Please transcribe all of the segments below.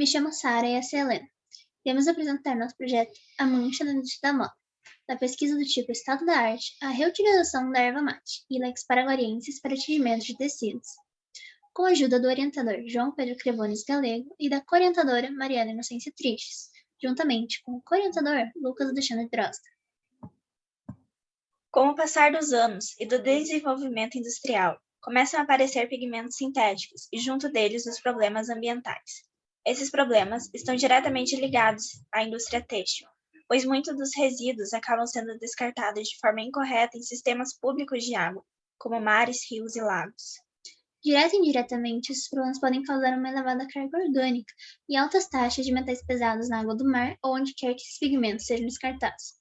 Me chamo Sara e essa é a Helena. Iremos apresentar nosso projeto A Mancha na Indústria da Moda, da pesquisa do tipo Estado da Arte, a reutilização da erva mate e lex paraguariensis para tingimento de tecidos, com a ajuda do orientador João Pedro Crevones Galego e da co-orientadora Mariana Inocência Triches, juntamente com o co-orientador Lucas Alexandre Drosta. Com o passar dos anos e do desenvolvimento industrial, começam a aparecer pigmentos sintéticos e, junto deles, os problemas ambientais. Esses problemas estão diretamente ligados à indústria têxtil, pois muitos dos resíduos acabam sendo descartados de forma incorreta em sistemas públicos de água, como mares, rios e lagos. Direta e indiretamente, esses problemas podem causar uma elevada carga orgânica e altas taxas de metais pesados na água do mar ou onde quer que esses pigmentos sejam descartados.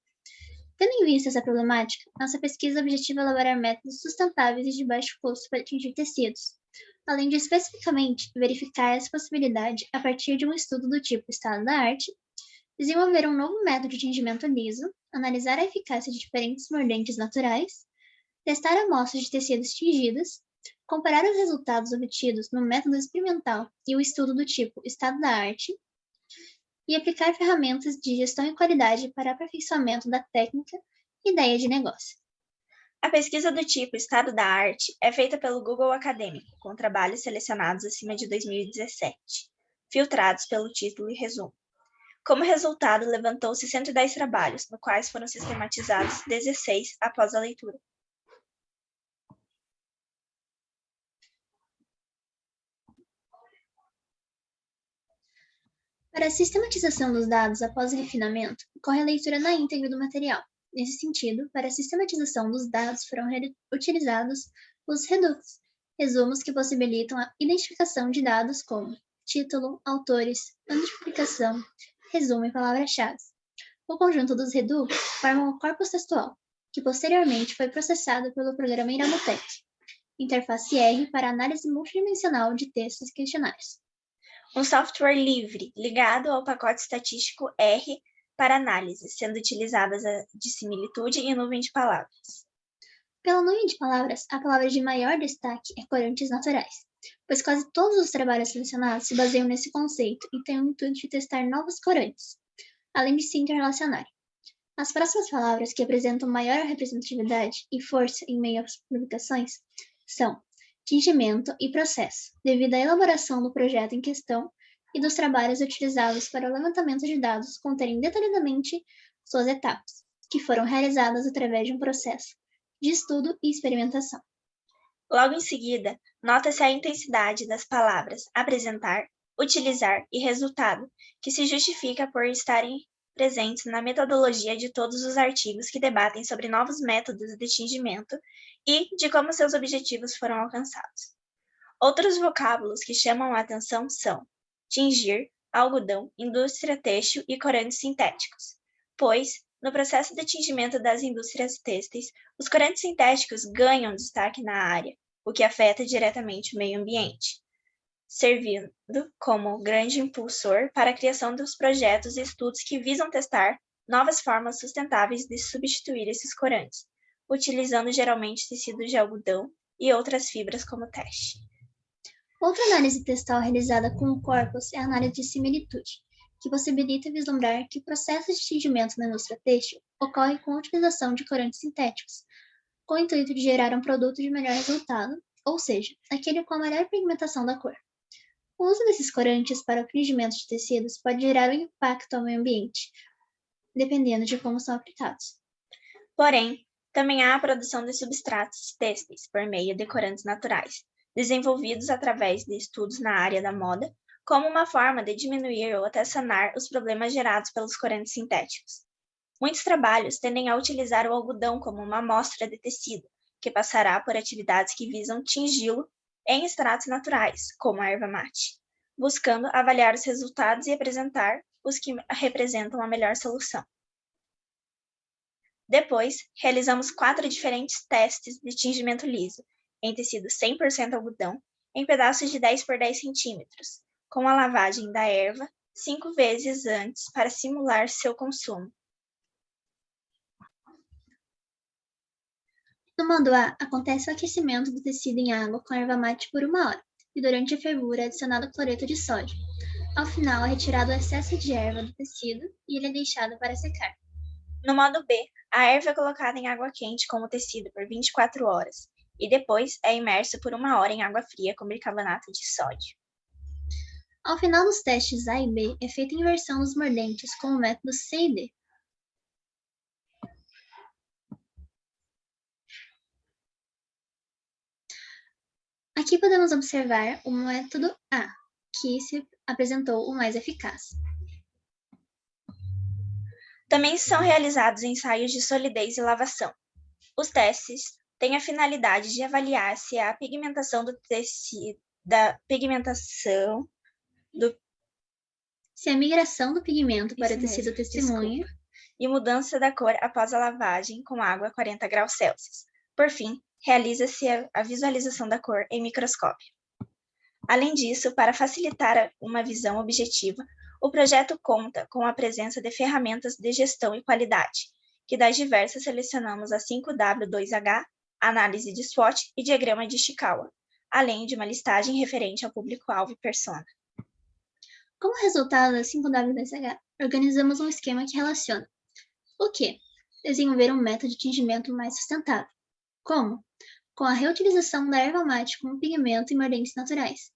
Tendo em vista essa problemática, nossa pesquisa objetiva elaborar métodos sustentáveis e de baixo custo para atingir tecidos, além de especificamente verificar essa possibilidade a partir de um estudo do tipo Estado da Arte, desenvolver um novo método de tingimento liso, analisar a eficácia de diferentes mordentes naturais, testar amostras de tecidos tingidas, comparar os resultados obtidos no método experimental e o estudo do tipo Estado da Arte, e aplicar ferramentas de gestão e qualidade para aperfeiçoamento da técnica e ideia de negócio. A pesquisa do tipo Estado da Arte é feita pelo Google Acadêmico, com trabalhos selecionados acima de 2017, filtrados pelo título e resumo. Como resultado, levantou-se 110 trabalhos, no quais foram sistematizados 16 após a leitura. Para a sistematização dos dados após o refinamento, ocorre a leitura na íntegra do material. Nesse sentido, para a sistematização dos dados foram utilizados os redutos, resumos que possibilitam a identificação de dados como título, autores, ano de publicação, resumo e palavras-chave. O conjunto dos redutos forma um corpus textual, que posteriormente foi processado pelo programa Iramotec, interface R para análise multidimensional de textos e questionários. Um software livre, ligado ao pacote estatístico R para análise, sendo utilizadas a de similitude e nuvem de palavras. Pela nuvem de palavras, a palavra de maior destaque é corantes naturais, pois quase todos os trabalhos selecionados se baseiam nesse conceito e têm o intuito de testar novos corantes, além de se interrelacionarem. As próximas palavras que apresentam maior representatividade e força em meio às publicações são tingimento e processo, devido à elaboração do projeto em questão e dos trabalhos utilizados para o levantamento de dados conterem detalhadamente suas etapas, que foram realizadas através de um processo de estudo e experimentação. Logo em seguida, nota-se a intensidade das palavras apresentar, utilizar e resultado, que se justifica por estarem presentes na metodologia de todos os artigos que debatem sobre novos métodos de tingimento e de como seus objetivos foram alcançados. Outros vocábulos que chamam a atenção são tingir, algodão, indústria têxtil e corantes sintéticos, pois, no processo de tingimento das indústrias têxteis, os corantes sintéticos ganham destaque na área, o que afeta diretamente o meio ambiente, servindo como grande impulsor para a criação dos projetos e estudos que visam testar novas formas sustentáveis de substituir esses corantes, utilizando geralmente tecidos de algodão e outras fibras como teste. Outra análise textual realizada com o corpus é a análise de similitude, que possibilita vislumbrar que o processo de tingimento na indústria têxtil ocorre com a utilização de corantes sintéticos, com o intuito de gerar um produto de melhor resultado, ou seja, aquele com a melhor pigmentação da cor. O uso desses corantes para o tingimento de tecidos pode gerar um impacto ao meio ambiente, dependendo de como são aplicados. Porém, também há a produção de substratos têxteis por meio de corantes naturais, desenvolvidos através de estudos na área da moda, como uma forma de diminuir ou até sanar os problemas gerados pelos corantes sintéticos. Muitos trabalhos tendem a utilizar o algodão como uma amostra de tecido, que passará por atividades que visam tingi-lo em extratos naturais, como a erva mate, buscando avaliar os resultados e apresentar os que representam a melhor solução. Depois, realizamos 4 diferentes testes de tingimento liso, em tecido 100% algodão, em pedaços de 10 por 10 centímetros, com a lavagem da erva 5 vezes antes para simular seu consumo. No modo A, acontece o aquecimento do tecido em água com erva mate por 1 hora, e durante a fervura é adicionado cloreto de sódio. Ao final, é retirado o excesso de erva do tecido e ele é deixado para secar. No modo B, a erva é colocada em água quente com o tecido por 24 horas e depois é imerso por 1 hora em água fria com bicarbonato de sódio. Ao final dos testes A e B, é feita a inversão dos mordentes com o método C e D. Aqui podemos observar o método A, que se apresentou o mais eficaz. Também são realizados ensaios de solidez e lavação. Os testes têm a finalidade de avaliar se a pigmentação do tecido, Se a migração do pigmento para o tecido testemunha e mudança da cor após a lavagem com água a 40 graus Celsius. Por fim, realiza-se a visualização da cor em microscópio. Além disso, para facilitar uma visão objetiva, o projeto conta com a presença de ferramentas de gestão e qualidade, que das diversas selecionamos a 5W2H, análise de SWOT e diagrama de Ishikawa, além de uma listagem referente ao público-alvo e persona. Como resultado da 5W2H, organizamos um esquema que relaciona o que? Desenvolver um método de tingimento mais sustentável. Como? Com a reutilização da erva mate como pigmento e mordentes naturais.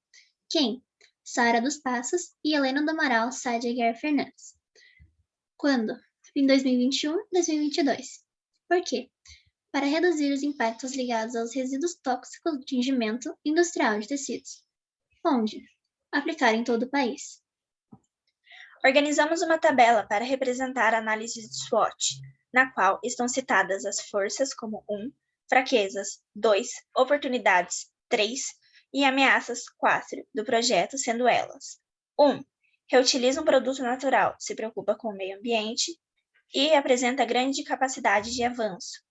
Quem? Sara dos Passos e Helena do Amaral Sádia Aguiar Fernandes. Quando? Em 2021 e 2022. Por quê? Para reduzir os impactos ligados aos resíduos tóxicos do tingimento industrial de tecidos. Onde? Aplicar em todo o país. Organizamos uma tabela para representar a análise de SWOT, na qual estão citadas as forças como 1, fraquezas 2, oportunidades 3 e ameaças 4 do projeto, sendo elas 1. Reutiliza um produto natural, se preocupa com o meio ambiente e apresenta grande capacidade de avanço.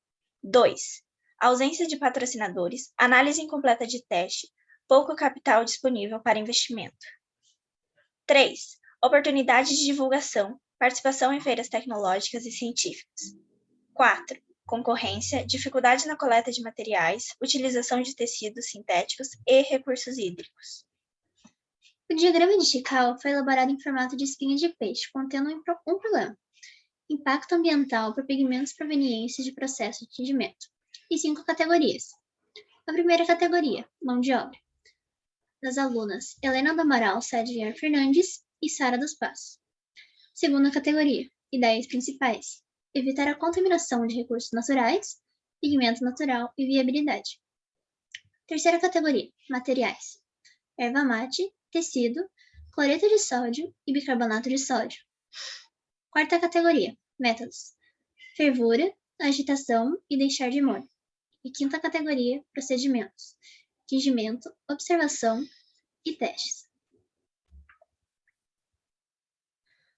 2. Ausência de patrocinadores, análise incompleta de teste, pouco capital disponível para investimento. 3. Oportunidade de divulgação, participação em feiras tecnológicas e científicas. 4. Concorrência, dificuldade na coleta de materiais, utilização de tecidos sintéticos e recursos hídricos. O diagrama de Ishikawa foi elaborado em formato de espinha de peixe, contendo um problema: impacto ambiental por pigmentos provenientes de processo de tingimento, e 5 categorias. A primeira categoria, mão de obra, das alunas Helena do Amaral Sádia Fernandes e Sara dos Passos. Segunda categoria, ideias principais: evitar a contaminação de recursos naturais, pigmento natural e viabilidade. Terceira categoria, materiais: erva mate, tecido, cloreto de sódio e bicarbonato de sódio. Quarta categoria, métodos: fervura, agitação e deixar de molho. E quinta categoria, procedimentos: tingimento, observação e testes.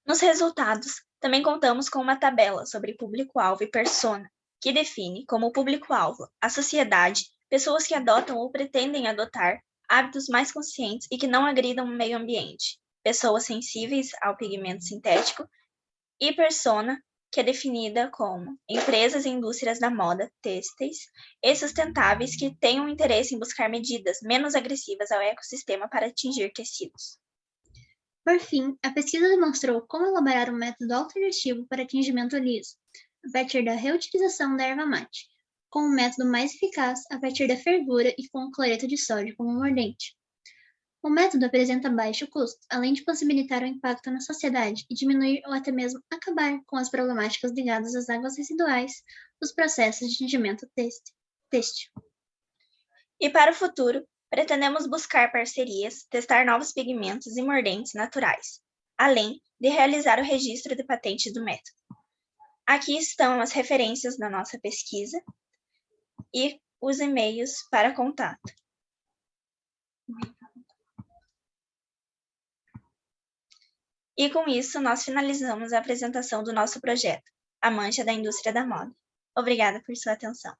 Nos resultados, também contamos com uma tabela sobre público-alvo e persona, que define como público-alvo a sociedade, pessoas que adotam ou pretendem adotar hábitos mais conscientes e que não agridam o meio ambiente, pessoas sensíveis ao pigmento sintético, e persona, que é definida como empresas e indústrias da moda, têxteis e sustentáveis que tenham interesse em buscar medidas menos agressivas ao ecossistema para atingir tecidos. Por fim, a pesquisa demonstrou como elaborar um método alternativo para tingimento liso, a partir da reutilização da erva mate, com um método mais eficaz a partir da fervura e com o cloreto de sódio como mordente. O método apresenta baixo custo, além de possibilitar o impacto na sociedade e diminuir ou até mesmo acabar com as problemáticas ligadas às águas residuais dos processos de tingimento têxtil. E para o futuro, pretendemos buscar parcerias, testar novos pigmentos e mordentes naturais, além de realizar o registro de patente do método. Aqui estão as referências da nossa pesquisa e os e-mails para contato. E com isso, nós finalizamos a apresentação do nosso projeto, A Mancha da Indústria da Moda. Obrigada por sua atenção.